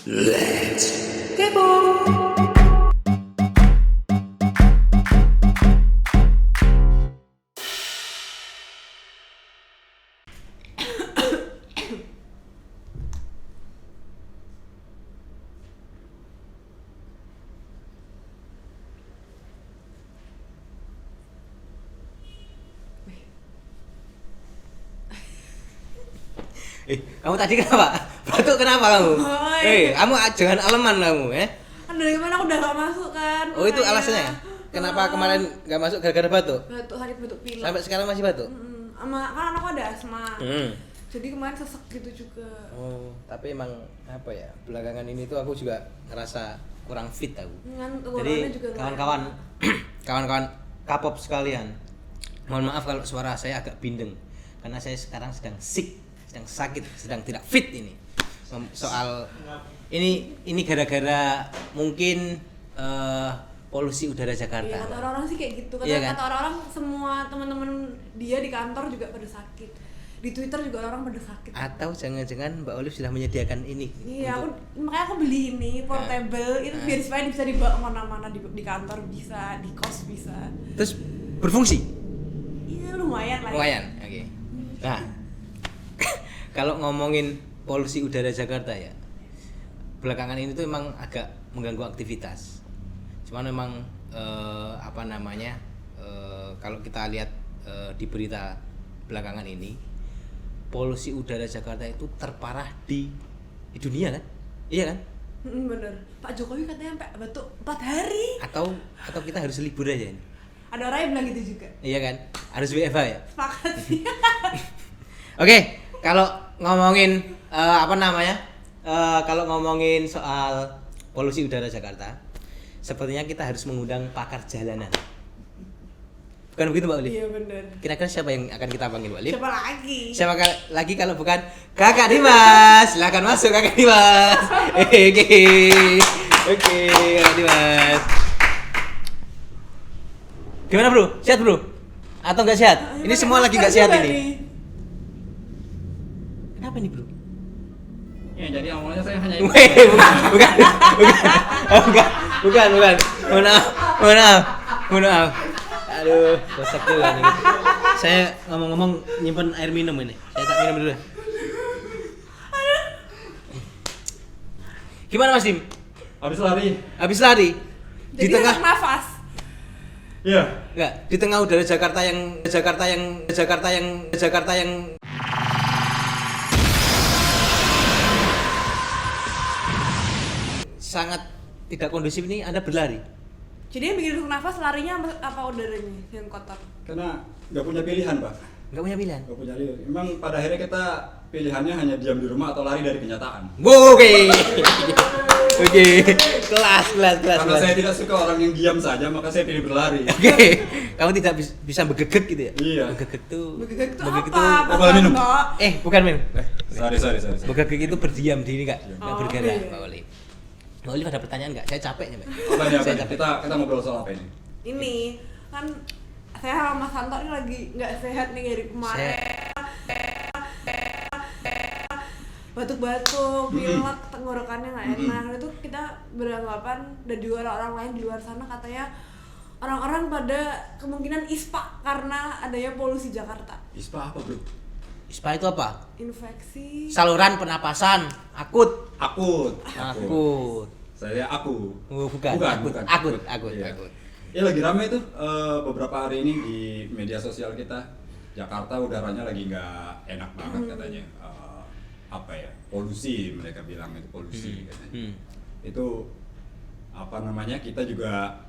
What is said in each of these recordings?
Let's kepo. Kamu tadi kenapa? Batuk kenapa kamu? Kamu jangan aleman kamu, ya? Kan dari kemarin aku udah gak masuk kan. Oh, itu alasannya? Kenapa kemarin gak masuk gara-gara batuk? Batuk, hari batuk pilek. Sampai sekarang masih batuk? Kan anakku ada asma. Jadi kemarin sesek gitu juga. Oh, tapi emang apa ya? Belakangan ini tuh aku juga ngerasa kurang fit aku. Jadi kawan-kawan kawan-kawan K-pop sekalian, mohon maaf kalau suara saya agak bindeng karena saya sekarang sedang sick, sedang sakit, sedang tidak fit ini. Soal ini gara-gara mungkin polusi udara Jakarta. Iya, kata orang-orang sih kayak gitu. Iya kan? Kata orang-orang semua teman-teman dia di kantor juga pada sakit. Di Twitter juga orang pada sakit. Atau jangan-jangan Mbak Olive sudah menyediakan ini. Iya, makanya aku beli ini portable itu biar supaya bisa dibawa kemana-mana di kantor bisa, di kos bisa. Terus berfungsi? Iya, lumayan lah. Lumayan, oke. Nah, kalau ngomongin polusi udara Jakarta ya, belakangan ini tuh emang agak mengganggu aktivitas. Cuman memang kalau kita lihat di berita belakangan ini, polusi udara Jakarta itu terparah di dunia kan? Iya kan? Bener. Pak Jokowi katanya sampai batuk 4 hari. Atau kita harus libur aja ini. Ada orang yang bilang gitu juga. Iya kan? Harus WFH ya? Sepakat sih. Oke, kalau ngomongin kalau ngomongin soal polusi udara Jakarta, sepertinya kita harus mengundang pakar jalanan. Bukan begitu Mbak Olive? Iya benar. Kira-kira siapa yang akan kita panggil Mbak Olive? Siapa lagi? Siapa lagi kalau bukan Kakak Dimas? Silakan masuk Kakak Dimas. Oke, Kakak Dimas. Gimana bro? Sehat bro? Atau nggak sehat? Ini semua lagi nggak sehat ini. Kenapa nih bro? Ya jadi awalnya saya hanya bukan. Mohon maaf. Aduh, kocak juga nih. Saya ngomong-ngomong nyimpen air minum ini. Saya tak minum dulu. Gimana Mas Dim? Habis lari. Jadi Di tengah nafas. Iya. enggak, di tengah udara Jakarta yang sangat tidak kondusif ini Anda berlari. Jadi yang bikin susah nafas larinya apa udaranya yang kotor? Karena nggak punya pilihan, Pak. Enggak punya pilihan. Nggak punya pilihan. Memang pada akhirnya kita pilihannya hanya diam di rumah atau lari dari kenyataan. Oke. Kelas. Karena saya tidak suka orang yang diam saja, maka saya pilih berlari. Oke. Kamu tidak bisa begegek gitu ya? Iya. Begegek tuh apa? boleh minum? bukan minum. Sorry. Begegek itu berdiam diri Kak, enggak Oh, bergerak, iya. Mbak Olive. Mbak Olive ada pertanyaan enggak? Saya capek nih, Mbak. Apa nih? Saya capek. Kita ngobrol soal apa ini? Ini kan saya sama Mas Santo ini lagi nggak sehat nih dari kemarin. Batuk-batuk, pilek, tenggorokannya nggak enak. Itu kita beranggapan dan juga orang-orang lain di luar sana katanya orang-orang pada kemungkinan ISPA karena adanya polusi Jakarta. ISPA apa, Bro? ISPA itu apa? Infeksi. Saluran pernapasan akut. Akut. Saya aku. Oh, bukan. Akut. Iya. Ya lagi ramai tuh beberapa hari ini di media sosial kita. Jakarta udaranya lagi nggak enak banget katanya. Polusi, mereka bilang itu polusi katanya. Itu kita juga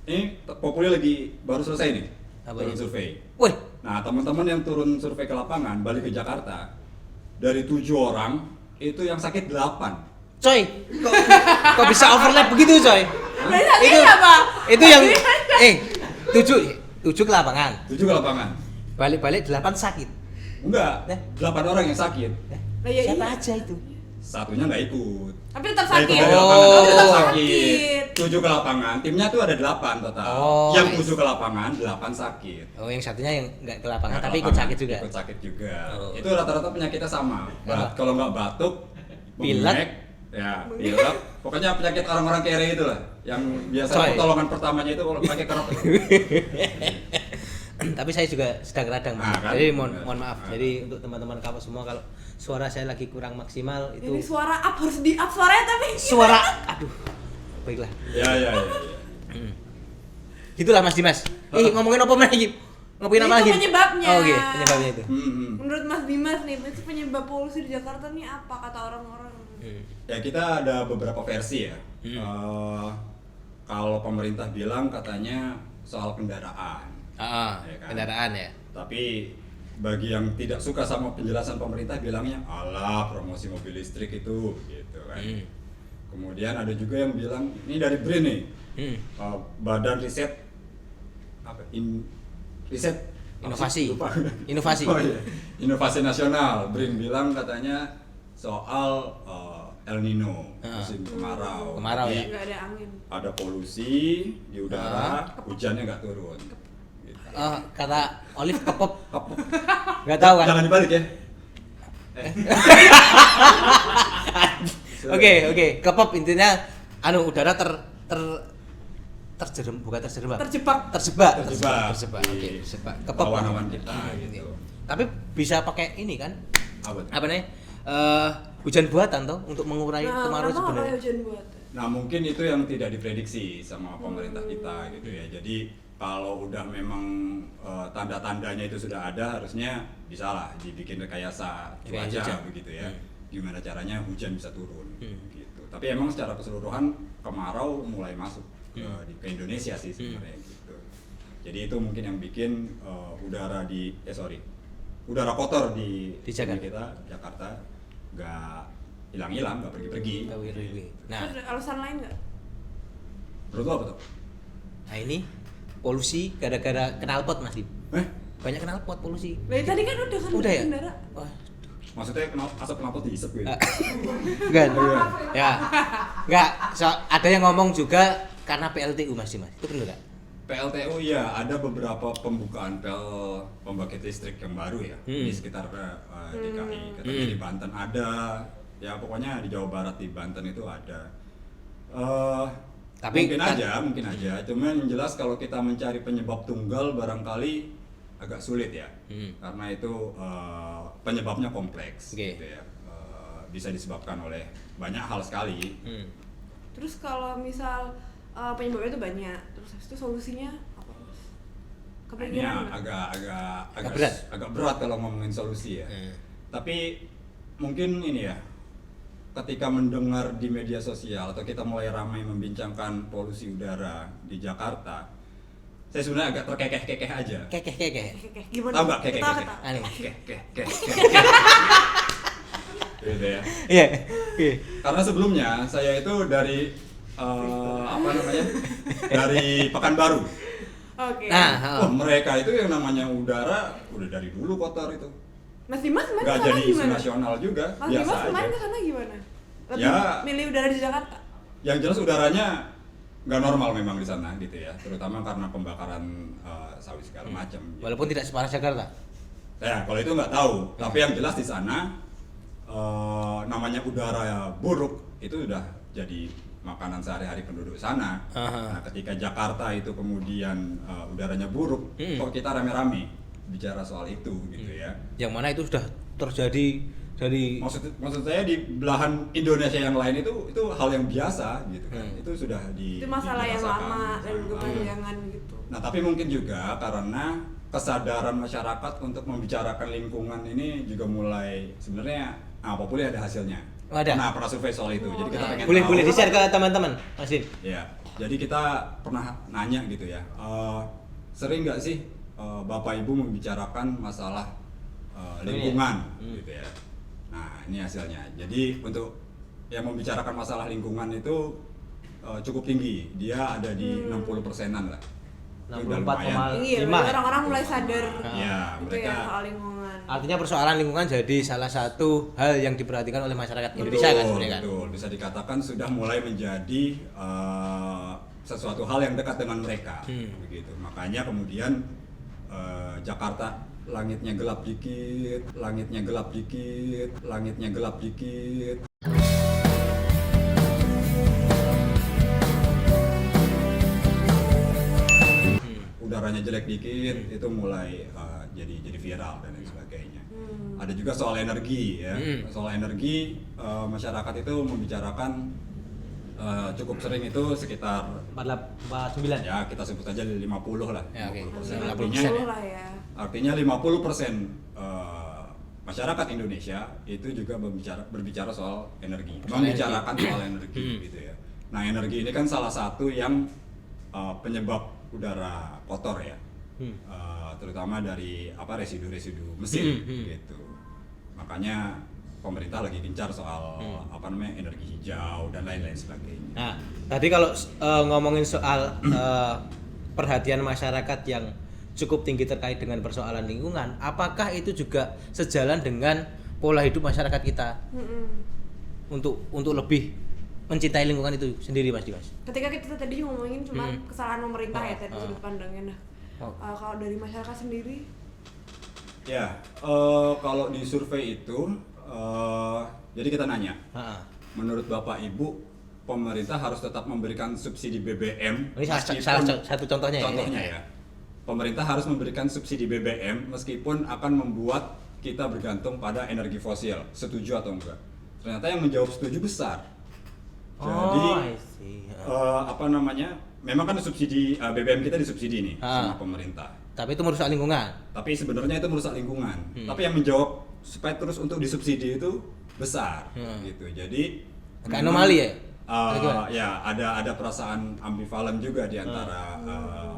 ini Populi lagi baru selesai nih. Turun survei. Wih, Nah, teman-teman yang turun survei ke lapangan balik ke Jakarta, dari 7 orang itu yang sakit 8. coy. Kok bisa overlap begitu, coy? Itu apa? Itu yang 7 ke lapangan. 7 ke lapangan. Balik-balik 8 sakit. Enggak, 8 orang yang sakit. Siapa aja itu? Satunya nggak ikut. Tapi tetap Nah, itu sakit. dari lapangan, Oh. tapi tetap Sakit. sakit. 7 ke lapangan, timnya tuh ada 8 total. Oh, Yang nice. 7 ke lapangan, 8 sakit. Oh, yang satunya yang enggak ke lapangan Nggak ke tapi ikut lapangan, sakit juga. Ikut sakit juga. Oh. Itu rata-rata penyakitnya sama. Apa? Kalau nggak batuk, Pilek, bengek, Ya, iya. Pokoknya penyakit orang-orang kere itulah, yang biasa Coy. pertolongan pertamanya itu kalau pakai kerok. Tapi saya juga sedang radang Mas. Nah, kan? Jadi mohon maaf. Jadi untuk teman-teman kapok semua kalau suara saya lagi kurang maksimal itu Ini suara up harus di up suaranya tapi suara aduh. Baiklah. Ya. Gitulah Mas Dimas. Ngomongin apa lagi? Ngomongin apa Itu lagi? penyebabnya. Oh, oke, penyebabnya itu. Menurut Mas Dimas nih, itu penyebab polusi di Jakarta nih apa kata orang-orang? Ya kita ada beberapa versi ya. Kalau pemerintah bilang katanya soal kendaraan. Ya kan? Kendaraan ya. Tapi bagi yang tidak suka sama penjelasan pemerintah bilangnya alah promosi mobil listrik itu gitu kan. Kemudian ada juga yang bilang ini dari BRIN nih. Badan riset apa riset Inovasi. lupa. Inovasi. Oh, iya. Inovasi nasional. BRIN bilang katanya soal El Nino, musim kemarau. Kemarau Jadi, ya. Nggak ada angin. ada polusi di udara, hujannya nggak turun. Gitu. Kata Olive kepop. Nggak tahu kan? Jangan dibalik ya. Oke, kepop intinya udara bukan terjerembab. Terjebak. Terjebak. Oke, Di terjebak. Kepop. awan-awan kita gitu. Tapi bisa pakai ini kan? Apa tuh? Apa namanya? Hujan buatan toh untuk mengurai Nah, kemarau kenapa nggak sebenarnya. kayak hujan buatan? Nah mungkin itu yang tidak diprediksi sama pemerintah kita gitu ya. Jadi kalau udah memang tanda-tandanya itu sudah ada, harusnya bisa lah dibikin rekayasa Rekayasa cuaca hujan. begitu ya. Gimana caranya hujan bisa turun gitu. Tapi emang secara keseluruhan kemarau mulai masuk ke Indonesia sih sebenarnya gitu. Jadi itu mungkin yang bikin udara kotor di Jakarta. kita Jakarta nggak hilang-hilang, nggak pergi-pergi. Nah, Terus ada alasan lain nggak? Menurut lo apa tuh? nah ini polusi gara-gara knalpot Mas Dim. Banyak knalpot polusi. Dari tadi kan udah kan Udah ya? kendara. Wah, Maksudnya asap kenapa dihisap gitu? enggak. Ya. Enggak, ada yang ngomong juga karena PLTU Mas Dimas. Itu benar enggak? PLTU ya, ada beberapa pembukaan pembangkit listrik yang baru ya di sekitar DKI. Katanya di Banten ada, ya pokoknya di Jawa Barat, di Banten itu ada. Tapi mungkin aja. Cuman yang jelas kalau kita mencari penyebab tunggal barangkali agak sulit ya, karena itu penyebabnya kompleks, gitu ya. Bisa disebabkan oleh banyak hal sekali. Terus kalau misal penyebabnya itu banyak, terus habis itu solusinya apa Mas? Ini Kepikiran nggak? agak berat kalau ngomongin solusi ya. Tapi mungkin ini ya, ketika mendengar di media sosial atau kita mulai ramai membincangkan polusi udara di Jakarta, saya sebenarnya agak terkekeh-kekeh aja. Kekeh. Oke, gimana? Tahu nggak kekeh? Ketawa-ketawa. Aneh. Kekeh. Gitu ya. Iya. Karena sebelumnya saya itu dari dari Pekanbaru. Oke. Nah, Wah, mereka itu yang namanya udara udah dari dulu kotor itu. Mas Dimas kemarin Nggak kesana jadi isu gimana? nasional juga, Mas biasa Dimas aja. kemarin kesana gimana? Lebih Ya. milih udara di Jakarta? Yang jelas udaranya nggak normal memang di sana gitu ya, terutama karena pembakaran sawit segala macam. walaupun tidak separah Jakarta. Ya kalau itu nggak tahu, tapi yang jelas di sana namanya udara buruk itu udah jadi makanan sehari-hari penduduk sana. Nah, ketika Jakarta itu kemudian udaranya buruk, kok kita rame-rame bicara soal itu gitu ya. Yang mana itu sudah terjadi dari Maksud saya di belahan Indonesia yang lain itu hal yang biasa gitu kan. Itu sudah Itu masalah yang dirasakan lama dan sama. berkepanjangan gitu. Nah, tapi mungkin juga karena kesadaran masyarakat untuk membicarakan lingkungan ini juga mulai sebenarnya boleh ada hasilnya. Oh, ada? Nah, pernah survei soal itu. Jadi kita pengen boleh tahu. di-share ke teman-teman, Mas Dim. Ya, jadi kita pernah nanya gitu ya, sering nggak sih Bapak Ibu membicarakan masalah lingkungan gitu ya. Nah, ini hasilnya. Jadi untuk yang membicarakan masalah lingkungan itu cukup tinggi, dia ada di 60%-an lah. Itu udah lumayan. Iya, orang-orang mulai sadar Ya, gitu mereka ya soal lingkungan. Artinya persoalan lingkungan jadi salah satu hal yang diperhatikan oleh masyarakat Indonesia kan sebenarnya kan. Betul, bisa dikatakan sudah mulai menjadi sesuatu hal yang dekat dengan mereka, begitu. Makanya kemudian Jakarta langitnya gelap dikit, langitnya gelap dikit, langitnya gelap dikit. fotonya jelek dikit itu mulai jadi viral dan lain sebagainya. Ada juga soal energi ya. Soal energi masyarakat itu membicarakan cukup sering itu sekitar 49 ya, kita sebut aja 50 lah. Ya, oke. 50%. 50% lah ya. Artinya 50% masyarakat Indonesia itu juga berbicara soal energi, membicarakan soal energi gitu ya. Nah, energi ini kan salah satu yang penyebab udara kotor ya, terutama dari residu-residu mesin gitu. Makanya pemerintah lagi gencar soal energi hijau dan lain-lain sebagainya. Nah, tadi kalau ngomongin soal perhatian masyarakat yang cukup tinggi terkait dengan persoalan lingkungan, apakah itu juga sejalan dengan pola hidup masyarakat kita untuk lebih mencintai lingkungan itu sendiri, Mas Dimas? Ketika kita tadi ngomongin cuma kesalahan pemerintah ya tadi sudut pandangnya. Kalau dari masyarakat sendiri? Ya, kalau di survei itu, jadi kita nanya, menurut Bapak Ibu, pemerintah harus tetap memberikan subsidi BBM. Ini salah satu contohnya ya. Pemerintah harus memberikan subsidi BBM meskipun akan membuat kita bergantung pada energi fosil. Setuju atau enggak? Ternyata yang menjawab setuju besar. Jadi memang kan subsidi BBM kita disubsidi nih sama pemerintah. Tapi itu merusak lingkungan. Tapi sebenarnya itu merusak lingkungan. Tapi yang menjawab supaya terus untuk disubsidi itu besar, gitu. Jadi agak anomali ya. Ya ada perasaan ambivalen juga di antara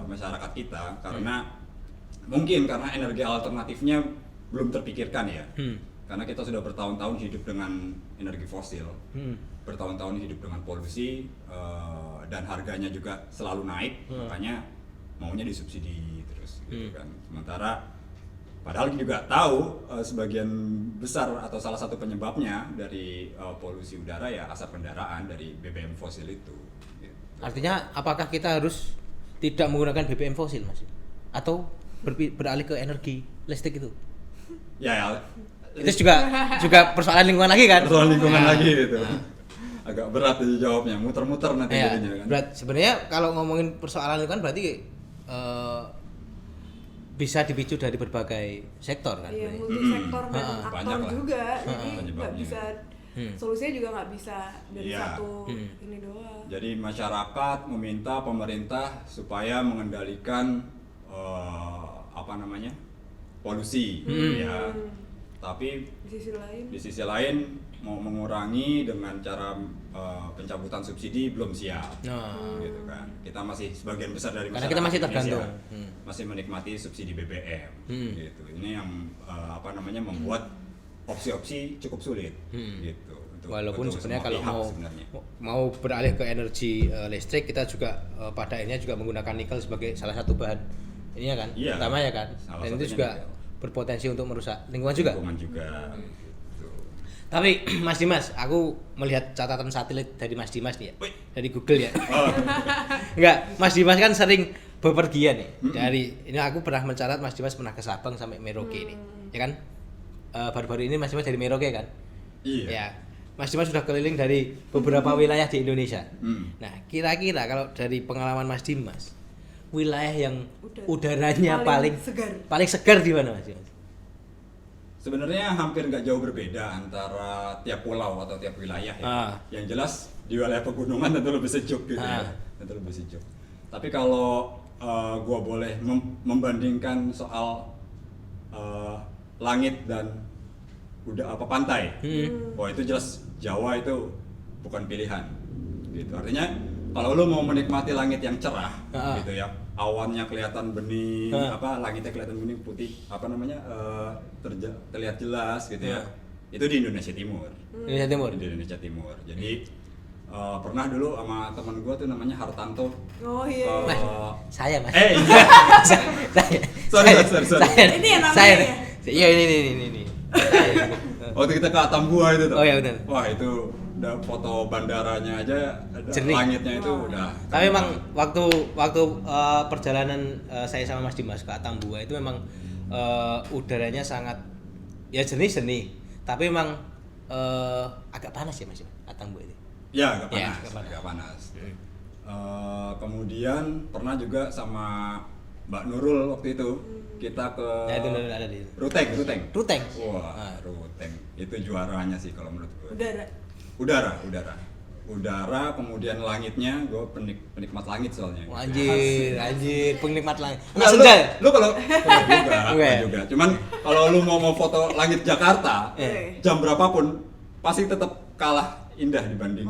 masyarakat kita karena mungkin karena energi alternatifnya belum terpikirkan ya. Karena kita sudah bertahun-tahun hidup dengan energi fosil, bertahun-tahun hidup dengan polusi, dan harganya juga selalu naik, makanya maunya disubsidi terus gitu kan. Sementara padahal juga tahu sebagian besar atau salah satu penyebabnya dari polusi udara ya asap kendaraan dari BBM fosil itu. Gitu. Artinya apakah kita harus tidak menggunakan BBM fosil, Mas? Atau beralih ke energi listrik itu? Ya. Itu juga persoalan lingkungan lagi kan? Persoalan lingkungan lagi gitu. Agak berat itu jawabnya, muter-muter nanti jadinya kan. Berat. Sebenarnya kalau ngomongin persoalan lingkungan berarti bisa dipicu dari berbagai sektor kan? Iya, multisektor dan aktor juga, jadi nggak bisa solusinya juga nggak bisa dari satu ini doang. Jadi masyarakat meminta pemerintah supaya mengendalikan polusi, ya. Tapi di sisi lain mau mengurangi dengan cara pencabutan subsidi belum siap, gitu kan. Kita masih sebagian besar dari masyarakat karena kita masih tergantung, masih menikmati subsidi BBM, gitu. Ini yang membuat opsi-opsi cukup sulit, gitu. Walaupun sebenarnya kalau mau beralih ke energi listrik, kita juga pada akhirnya juga menggunakan nikel sebagai salah satu bahan ini ya kan, utama ya kan, dan itu juga berpotensi untuk merusak lingkungan juga. Gitu. Tapi Mas Dimas, aku melihat catatan satelit dari Mas Dimas nih ya, dari Google ya. Enggak, Mas Dimas kan sering bepergian nih. Dari ini aku pernah mencatat Mas Dimas pernah ke Sabang sampai Merauke nih, ya kan? Baru-baru ini Mas Dimas dari Merauke kan? Iya. Ya. Mas Dimas sudah keliling dari beberapa wilayah di Indonesia. Nah, kira-kira kalau dari pengalaman Mas Dimas, wilayah yang udaranya paling segar di mana, Mas Dimas? Sebenarnya hampir nggak jauh berbeda antara tiap pulau atau tiap wilayah ya. Yang jelas di wilayah pegunungan tentu lebih sejuk gitu ya. Tentu lebih sejuk. Tapi kalau gua boleh membandingkan soal langit dan pantai, itu jelas Jawa itu bukan pilihan. Gitu. Artinya kalau lu mau menikmati langit yang cerah, gitu ya, awannya kelihatan bening, langitnya kelihatan bening putih, terlihat jelas gitu ya. Itu di Indonesia Timur. Di Indonesia Timur. Jadi pernah dulu sama teman gue tuh namanya Hartanto. Oh iya. Saya Mas. Sorry. Ini yang namanya. Iya ini. Waktu kita ke Atambua itu tuh. Oh iya benar. Wah itu udah foto bandaranya aja, langitnya itu udah. Tapi memang waktu perjalanan saya sama Mas Dimas ke Atambua itu memang udaranya sangat ya jernih, tapi memang agak panas ya Mas Atambua itu. Ya agak panas. Kemudian pernah juga sama Mbak Nurul waktu itu kita ke Ya itu ada di Ruteng. Ruteng. Wah, Ruteng. Itu juaranya sih kalau menurut gue. Udara, kemudian langitnya, gue penikmat langit soalnya. Oh, anjir, penikmat langit. Nah, Senja ya? lu kalau juga. Cuman kalau lu mau foto langit Jakarta, jam berapapun pasti tetap kalah indah dibanding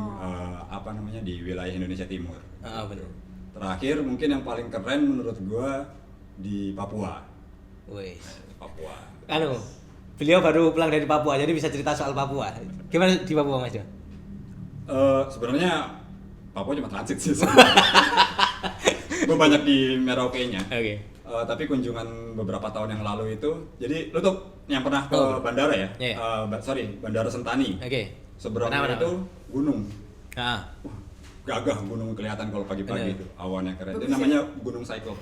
di wilayah Indonesia Timur. Betul. Terakhir mungkin yang paling keren menurut gue di Papua. Wih. Papua. Beliau baru pulang dari Papua, jadi bisa cerita soal Papua. Gimana di Papua, Mas? Sebenarnya Papua cuma transit sih. Gue banyak di Merauke-nya. Oke. Tapi kunjungan beberapa tahun yang lalu itu, jadi lu tuh yang pernah ke bandara ya? Yeah. Bandara Sentani. Oke. Seberangnya itu gunung. Ah. Gagah gunung kelihatan kalau pagi-pagi itu, awannya keren. Itu Bagus namanya Gunung Cyclop.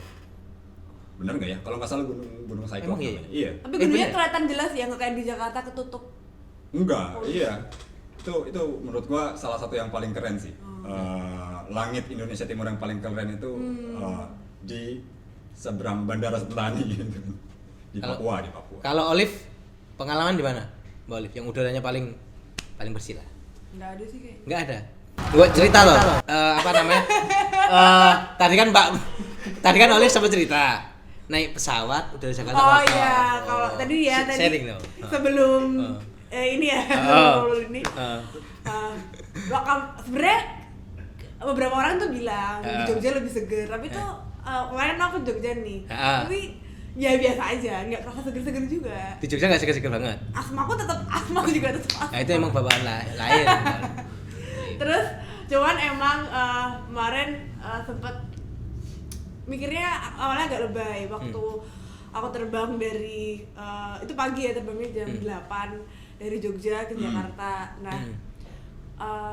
Bener nggak ya? Kalau nggak salah Gunung Cyclop. Emang iya? Namanya. Iya. Tapi gunungnya kelihatan jelas ya, nggak kayak di Jakarta ketutup. Enggak, iya. Itu menurut gua salah satu yang paling keren sih. Langit Indonesia Timur yang paling keren itu di seberang Bandara Sentani gitu. Di Papua. Kalau Olive, pengalaman di mana? Mbak Olive, yang udaranya paling bersih lah. Nggak ada sih kayaknya. Nggak ada. Gua cerita loh. Tadi kan Olive sempat cerita naik pesawat udah Jakarta. Oh iya, kalau tadi sharing dong. Sebelum ini ya, sebenarnya beberapa orang tuh bilang di Jogja lebih seger, tapi tuh kemarin aku Jogja nih, tapi ya biasa aja, nggak kerasa seger-seger juga. Di Jogja nggak seger-seger banget. Asmaku juga tetap asma. Nah itu emang bawaan lain. Terus cuman emang kemarin sempet mikirnya awalnya agak lebay waktu aku terbang dari itu pagi ya, terbangnya jam 8 dari Jogja ke Jakarta. Nah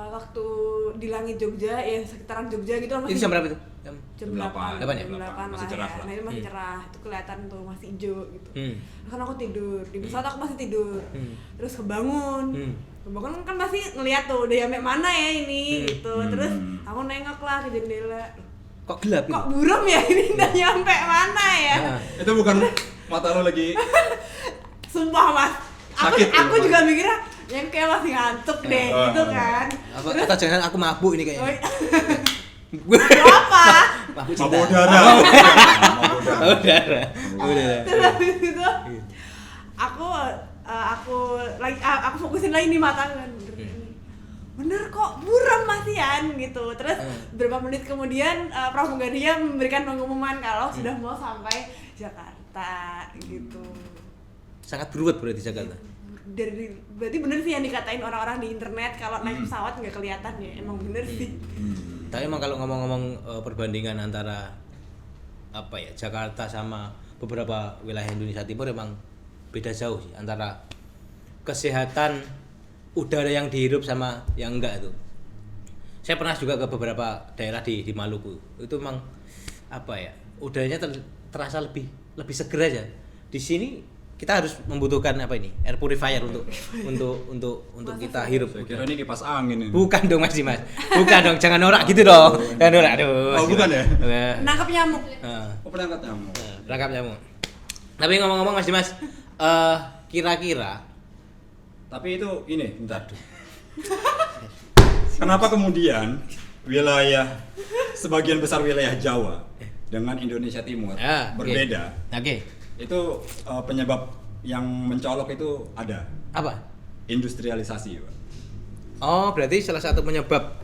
waktu di langit Jogja ya sekitaran Jogja gitu Itu jam berapa itu? Jam 8 ya? jam 8 masih lah cerah ya. lah. Nah itu masih cerah, itu kelihatan tuh masih hijau gitu. Hmm. Kan aku tidur di pesawat, aku masih tidur. Terus kebangun kan masih ngeliat tuh udah sampai mana ya ini gitu. Terus aku nengok lah ke jendela. Kok gelap gitu? Kok buram ya ini udah nyampe mana ya? Itu bukan mata lo lagi Sumpah Mas, sakit aku tuh, juga mikirnya yang kayak masih ngantuk deh gitu kan. Atau jangan aku mabuk ini kayaknya. Apa? Mabuk mabuk cinta. udara. Terus itu aku fokusin lagi di mata kan. Bener kok buram masian gitu. Terus beberapa menit kemudian pramugaria memberikan pengumuman kalau sudah mau sampai Jakarta gitu. Sangat beruat berarti Jakarta. Berarti bener sih yang dikatain orang-orang di internet kalau naik pesawat nggak kelihatan ya, emang bener sih. Tapi emang kalau ngomong-ngomong perbandingan antara Jakarta sama beberapa wilayah Indonesia Timur emang beda jauh sih antara kesehatan udara yang dihirup sama yang enggak itu. Saya pernah juga ke beberapa daerah di Maluku. Itu emang udaranya terasa lebih seger aja. Di sini kita harus membutuhkan air purifier untuk kita hirup. Saya kira ini kipas angin ini. Bukan dong Mas Dimas. Bukan dong, jangan norak gitu dong. Jangan norak. Aduh. Oh, bukan ya? Nangkap nyamuk. Oh, penangkap nyamuk. Rangkap nyamuk. Tapi ngomong-ngomong Mas Dimas, kira-kira tapi itu ini, bentar. Kenapa kemudian sebagian besar wilayah Jawa dengan Indonesia Timur berbeda? Oke. Itu penyebab yang mencolok itu ada. Apa? Industrialisasi, Pak. Oh, berarti salah satu penyebab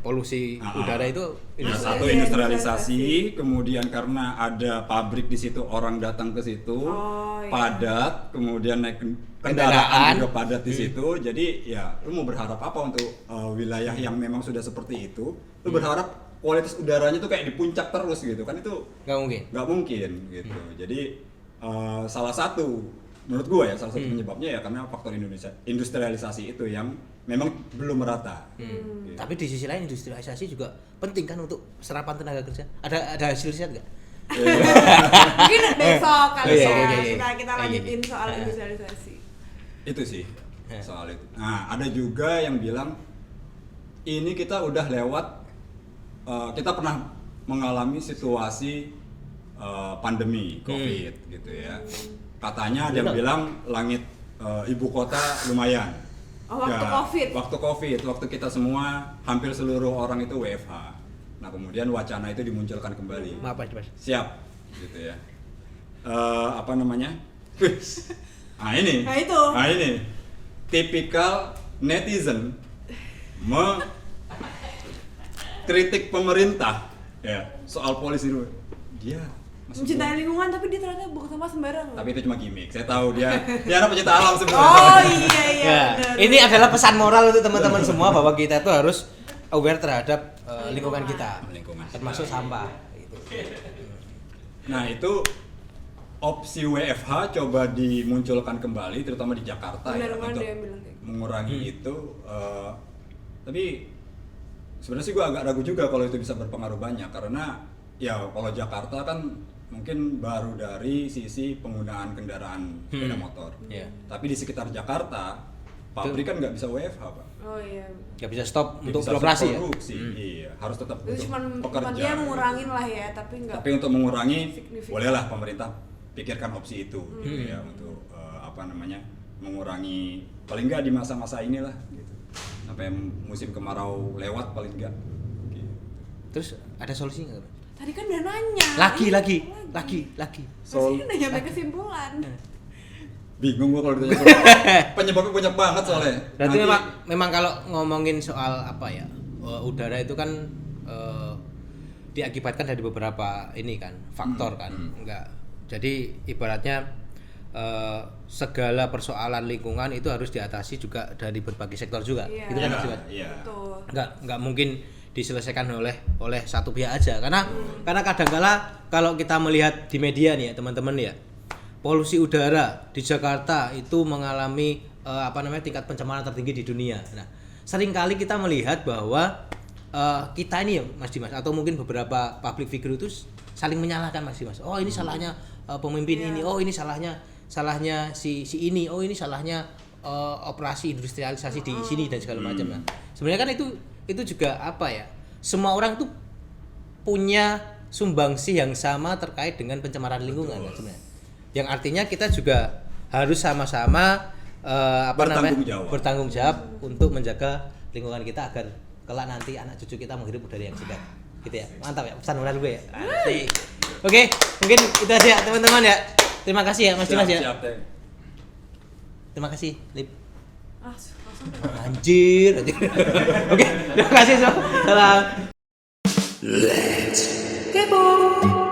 polusi udara itu Satu industrialisasi, kemudian karena ada pabrik di situ, orang datang ke situ, padat, kemudian naik kendaraan juga padat di situ. Jadi ya lu mau berharap apa untuk wilayah yang memang sudah seperti itu? Lu berharap kualitas udaranya tuh kayak di puncak terus gitu kan, itu nggak mungkin gitu. Jadi salah satu menurut gua ya salah satu penyebabnya ya karena faktor industrialisasi itu yang memang belum merata. Gitu. Tapi di sisi lain industrialisasi juga penting kan untuk serapan tenaga kerja. Ada hasil riset nggak? Mungkin besok kali kita lanjutin soal industrialisasi. Itu sih soal itu. Nah, ada juga yang bilang ini kita udah lewat, kita pernah mengalami situasi pandemi COVID gitu ya. Katanya ada yang bilang langit ibu kota lumayan. Waktu COVID. Waktu COVID, waktu kita semua hampir seluruh orang itu WFH. Nah kemudian wacana itu dimunculkan kembali. Maaf Mas. Siap, gitu ya. Apa namanya? Nah ini. Nah ini. Tipikal netizen mengkritik pemerintah ya soal polisi dulu. Dia mencintai lingkungan tapi dia ternyata bukan sampah sembarangan. Tapi itu cuma gimmick. Saya tahu dia anak pecinta alam sebenarnya. Oh iya. Ini adalah pesan moral untuk teman-teman semua bahwa kita tuh harus aware terhadap lingkungan kita, termasuk sampah. Gitu. Nah itu opsi WFH coba dimunculkan kembali, terutama di Jakarta ya, untuk mengurangi itu. Tapi sebenarnya sih gue agak ragu juga kalau itu bisa berpengaruh banyak, karena ya kalau Jakarta kan mungkin baru dari sisi penggunaan kendaraan sepeda motor. Tapi di sekitar Jakarta pabrik kan nggak bisa WFH Pak. Oh iya. Nggak bisa stop untuk bisa beroperasi ya. Iya, harus tetap itu cuma pekerja. dia mengurangin lah ya, tapi nggak. Tapi untuk mengurangi, signifikan. bolehlah pemerintah pikirkan opsi itu, gitu ya, untuk mengurangi paling nggak di masa-masa inilah, gitu. Sampai musim kemarau lewat paling nggak. Gitu. Terus ada solusinya nggak? Tadi kan udah nanya. Lagi. Masih udah nyampe kesimpulan. Bingung gua kalau ditanya penyebabnya banyak banget soalnya. Berarti memang kalau ngomongin soal apa ya, udara itu kan diakibatkan dari beberapa ini kan faktor kan, enggak. Jadi ibaratnya segala persoalan lingkungan itu harus diatasi juga dari berbagai sektor juga. Gitu kan Mas? Betul. Enggak mungkin diselesaikan oleh satu pihak aja, karena kadang-kala kalau kita melihat di media nih ya teman-teman ya, polusi udara di Jakarta itu mengalami tingkat pencemaran tertinggi di dunia. Nah, seringkali kita melihat bahwa kita ini ya Mas Dimas, atau mungkin beberapa public figure itu saling menyalahkan Mas Dimas. Oh ini salahnya pemimpin ini, oh ini salahnya si ini, oh ini salahnya operasi industrialisasi di sini dan segala macam. Nah, sebenarnya kan itu juga apa ya? Semua orang tuh punya sumbangsih yang sama terkait dengan pencemaran lingkungan kan sebenarnya. Yang artinya kita juga harus sama-sama bertanggung jawab untuk menjaga lingkungan kita agar kelak nanti anak cucu kita menghirup udara yang segar. Gitu ya. Mantap ya, pesan moral gue ya. Oke, mungkin itu aja teman-teman ya. Terima kasih ya Mas Dimas ya. Terima kasih, Lip. Anjir. Oke, terima kasih semua. Salam. Let's kepo.